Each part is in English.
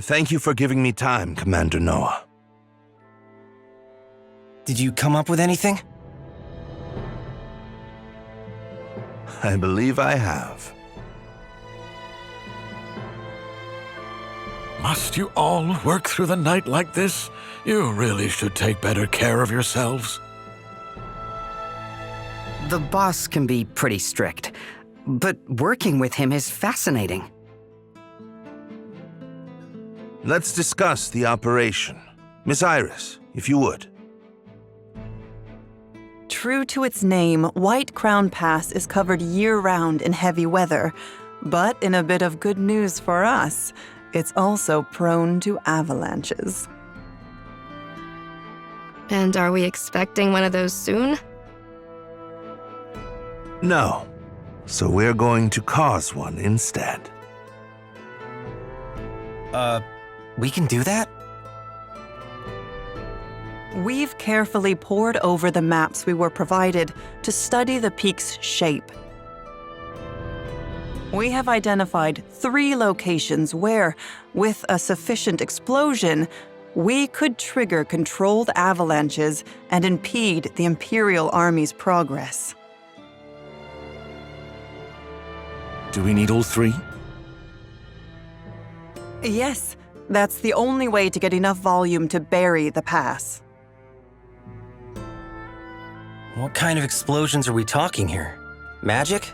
Thank you for giving me time, Commander Noah. Did you come up with anything? I believe I have. Must you all work through the night like this? You really should take better care of yourselves. The boss can be pretty strict, but working with him is fascinating. Let's discuss the operation. Miss Iris, if you would. True to its name, White Crown Pass is covered year-round in heavy weather. But in a bit of good news for us, it's also prone to avalanches. And are we expecting one of those soon? No. So we're going to cause one instead. We can do that? We've carefully pored over the maps we were provided to study the peak's shape. We have identified 3 locations where, with a sufficient explosion, we could trigger controlled avalanches and impede the Imperial Army's progress. Do we need all 3? Yes, that's the only way to get enough volume to bury the pass. What kind of explosions are we talking here? Magic?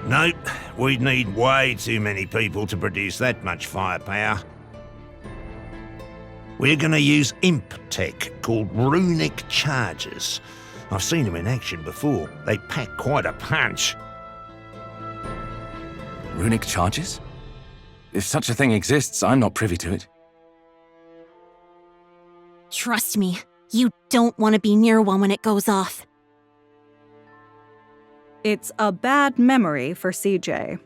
Nope, we'd need way too many people to produce that much firepower. We're gonna use imp tech called runic charges. I've seen them in action before. They pack quite a punch. Runic charges? If such a thing exists, I'm not privy to it. Trust me, you don't want to be near one when it goes off. It's a bad memory for CJ.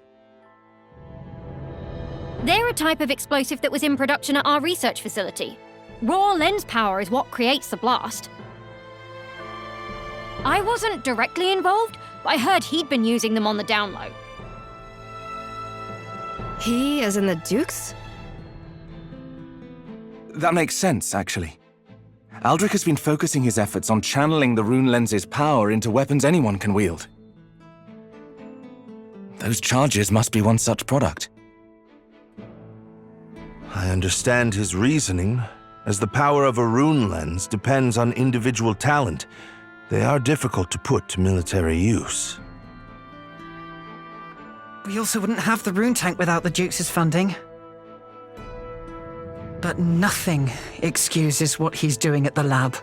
They're a type of explosive that was in production at our research facility. Raw lens power is what creates the blast. I wasn't directly involved, but I heard he'd been using them on the down low. He, as in the Dukes? That makes sense, actually. Aldrich has been focusing his efforts on channeling the rune lens's power into weapons anyone can wield. Those charges must be one such product. I understand his reasoning. As the power of a rune lens depends on individual talent, they are difficult to put to military use. We also wouldn't have the rune tank without the Dukes' funding. But nothing excuses what he's doing at the lab.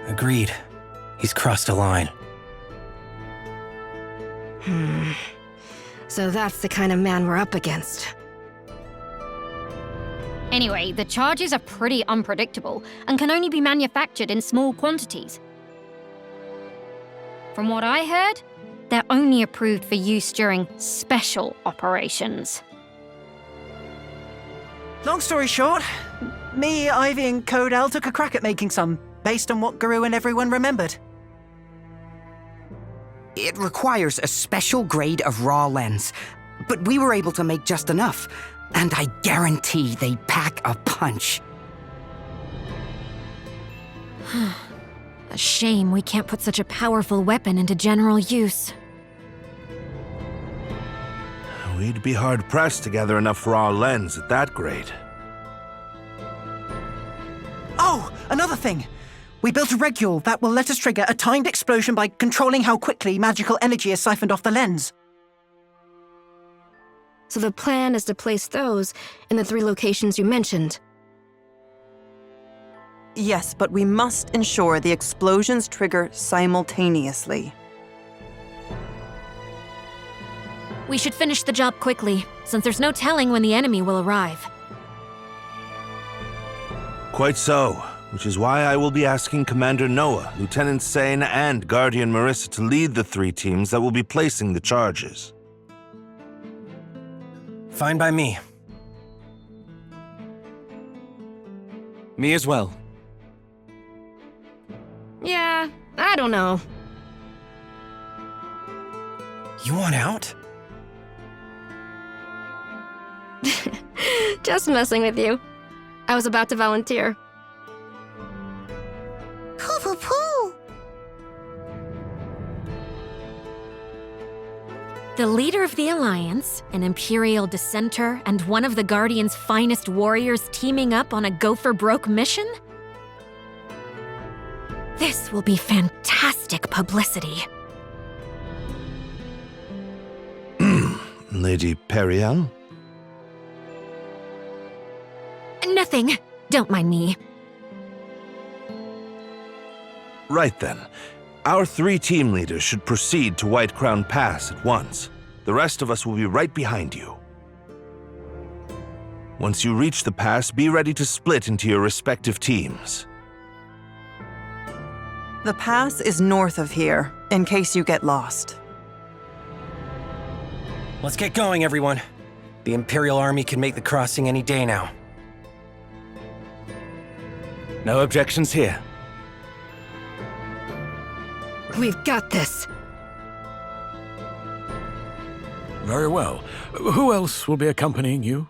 Agreed. He's crossed a line. So that's the kind of man we're up against. Anyway, the charges are pretty unpredictable and can only be manufactured in small quantities. From what I heard, they're only approved for use during special operations. Long story short, me, Ivy, and Codell took a crack at making some, based on what Guru and everyone remembered. It requires a special grade of raw lens, but we were able to make just enough, and I guarantee they pack a punch. A shame we can't put such a powerful weapon into general use. We'd be hard-pressed to gather enough raw lens at that grade. Oh, another thing! We built a regule that will let us trigger a timed explosion by controlling how quickly magical energy is siphoned off the lens. So the plan is to place those in the 3 locations you mentioned. Yes, but we must ensure the explosions trigger simultaneously. We should finish the job quickly, since there's no telling when the enemy will arrive. Quite so, which is why I will be asking Commander Noah, Lieutenant Sane, and Guardian Marissa to lead the 3 teams that will be placing the charges. Fine by me. Me as well. Yeah, I don't know. You want out? Just messing with you. I was about to volunteer. Poo-poo-poo! The leader of the Alliance, an Imperial dissenter, and one of the Guardian's finest warriors teaming up on a go-for-broke mission? This will be fantastic publicity. Lady Periel? Nothing. Don't mind me. Right then. Our 3 team leaders should proceed to White Crown Pass at once. The rest of us will be right behind you. Once you reach the pass, be ready to split into your respective teams. The pass is north of here, in case you get lost. Let's get going, everyone. The Imperial Army can make the crossing any day now. No objections here. We've got this. Very well. Who else will be accompanying you?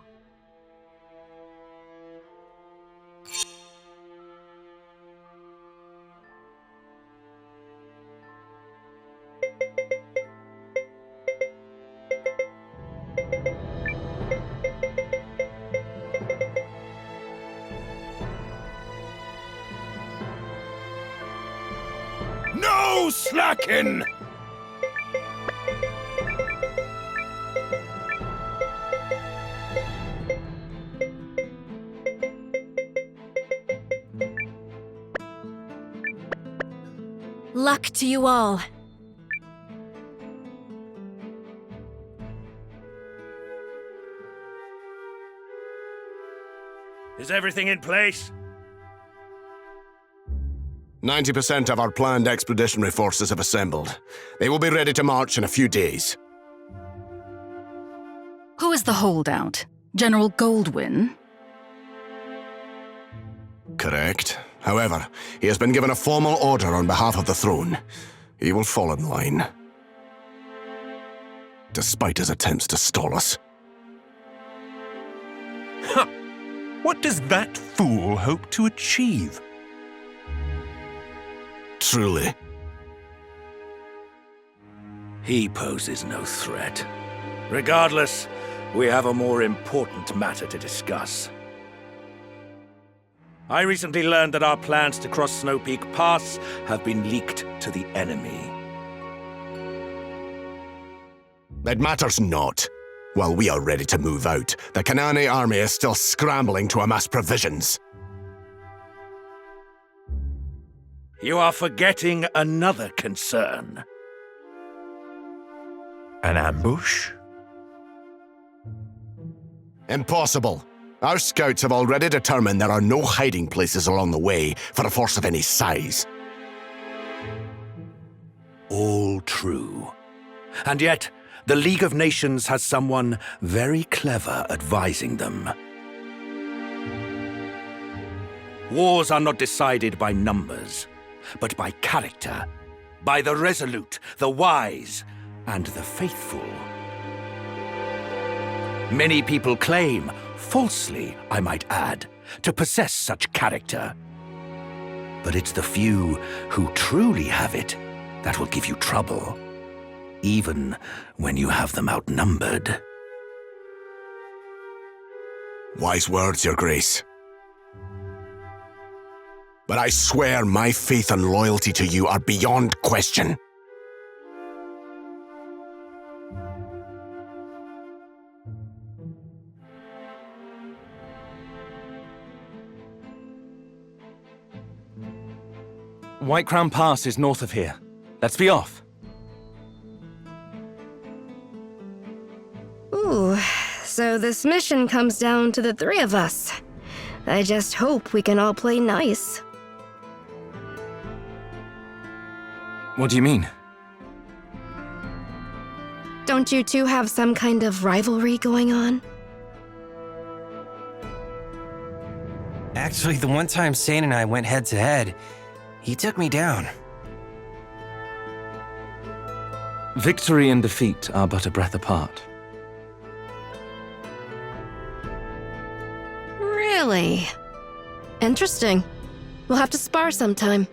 No slacking! Luck to you all. Is everything in place? 90% of our planned expeditionary forces have assembled. They will be ready to march in a few days. Who is the holdout? General Goldwyn? Correct. However, he has been given a formal order on behalf of the throne. He will fall in line. Despite his attempts to stall us. Huh. What does that fool hope to achieve? Truly. He poses no threat. Regardless, we have a more important matter to discuss. I recently learned that our plans to cross Snow Peak Pass have been leaked to the enemy. It matters not. While we are ready to move out, the Kanane army is still scrambling to amass provisions. You are forgetting another concern. An ambush? Impossible. Our scouts have already determined there are no hiding places along the way for a force of any size. All true. And yet, the League of Nations has someone very clever advising them. Wars are not decided by numbers, but by character, by the resolute, the wise, and the faithful. Many people claim, falsely I might add, to possess such character. But it's the few who truly have it that will give you trouble, even when you have them outnumbered. Wise words, Your Grace. But I swear my faith and loyalty to you are beyond question. White Crown Pass is north of here. Let's be off. Ooh, so this mission comes down to the 3 of us. I just hope we can all play nice. What do you mean? Don't you two have some kind of rivalry going on? Actually, the one time Sane and I went head-to-head, he took me down. Victory and defeat are but a breath apart. my. Interesting. We'll have to spar sometime.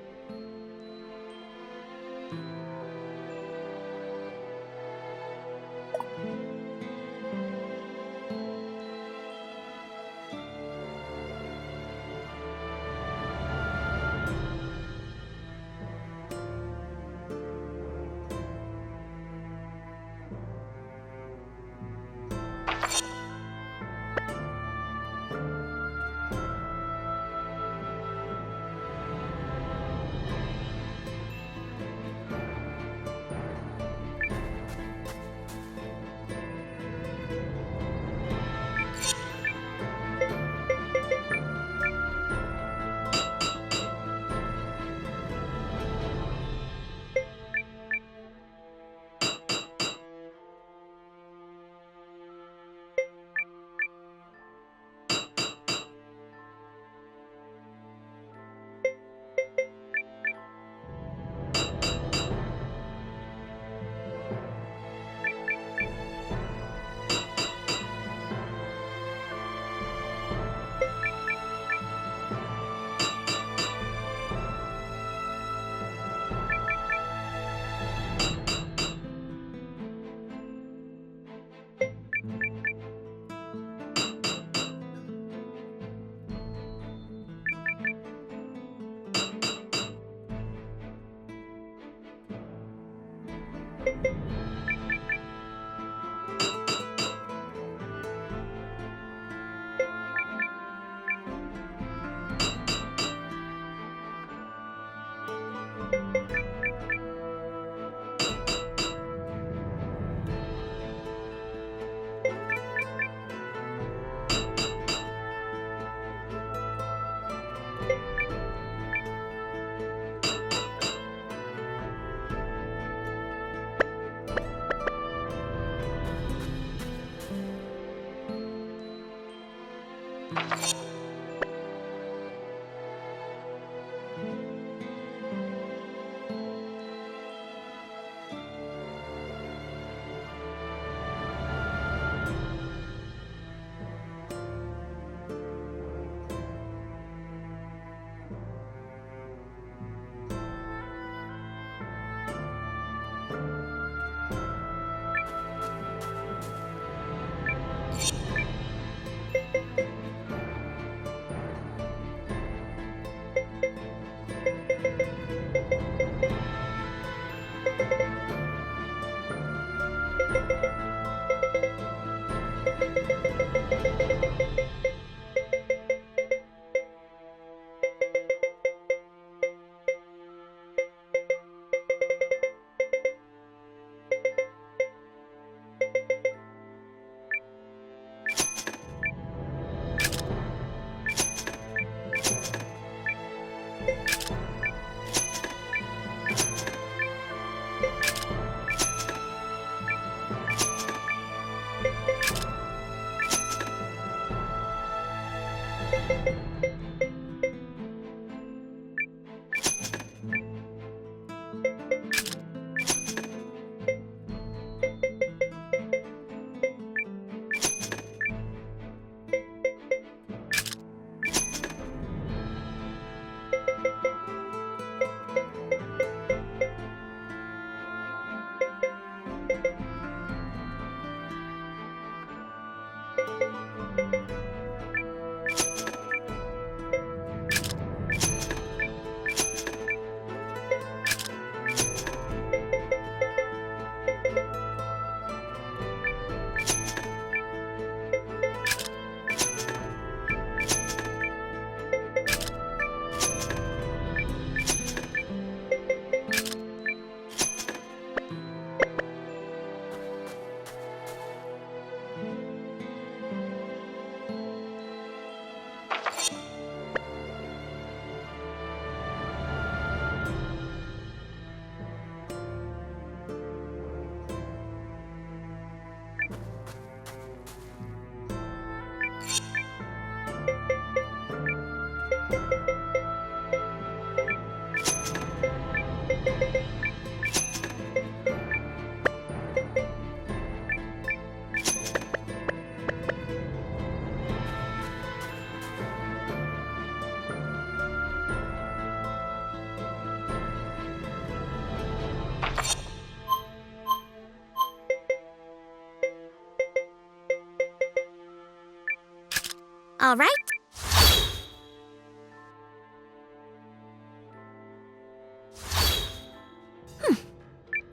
All right.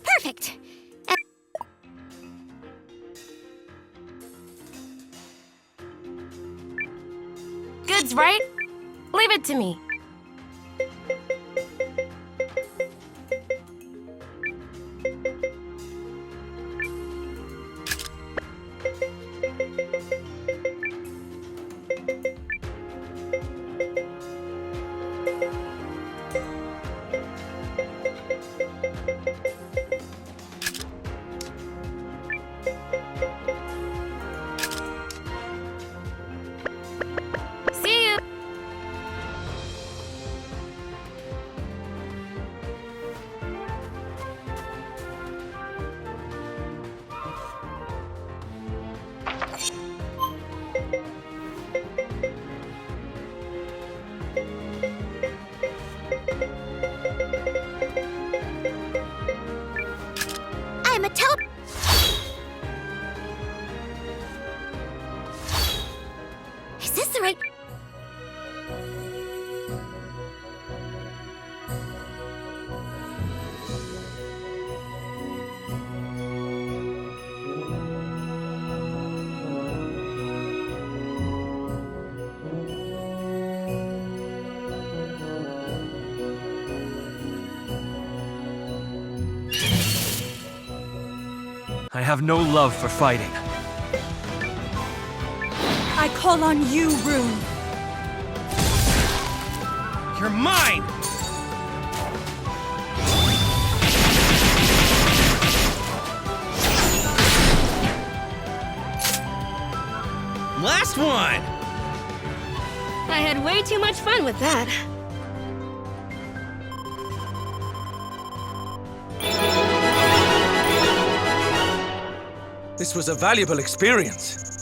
Perfect. Goods, right? Leave it to me. See you. I'm a tele- Is this the right... I have no love for fighting. I call on you, Rune. You're mine! Last one! I had way too much fun with that. This was a valuable experience.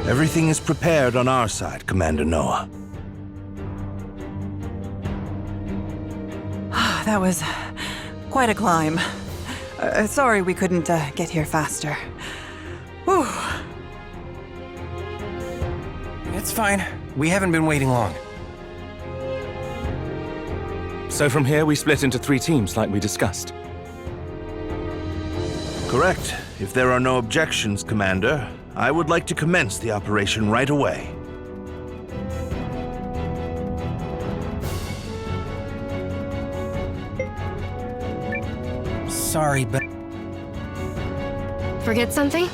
Everything is prepared on our side, Commander Noah. That was quite a climb. Sorry we couldn't get here faster. Whew. It's fine. We haven't been waiting long. So from here, we split into 3 teams like we discussed. Correct. If there are no objections, Commander, I would like to commence the operation right away. Sorry, but... Forget something?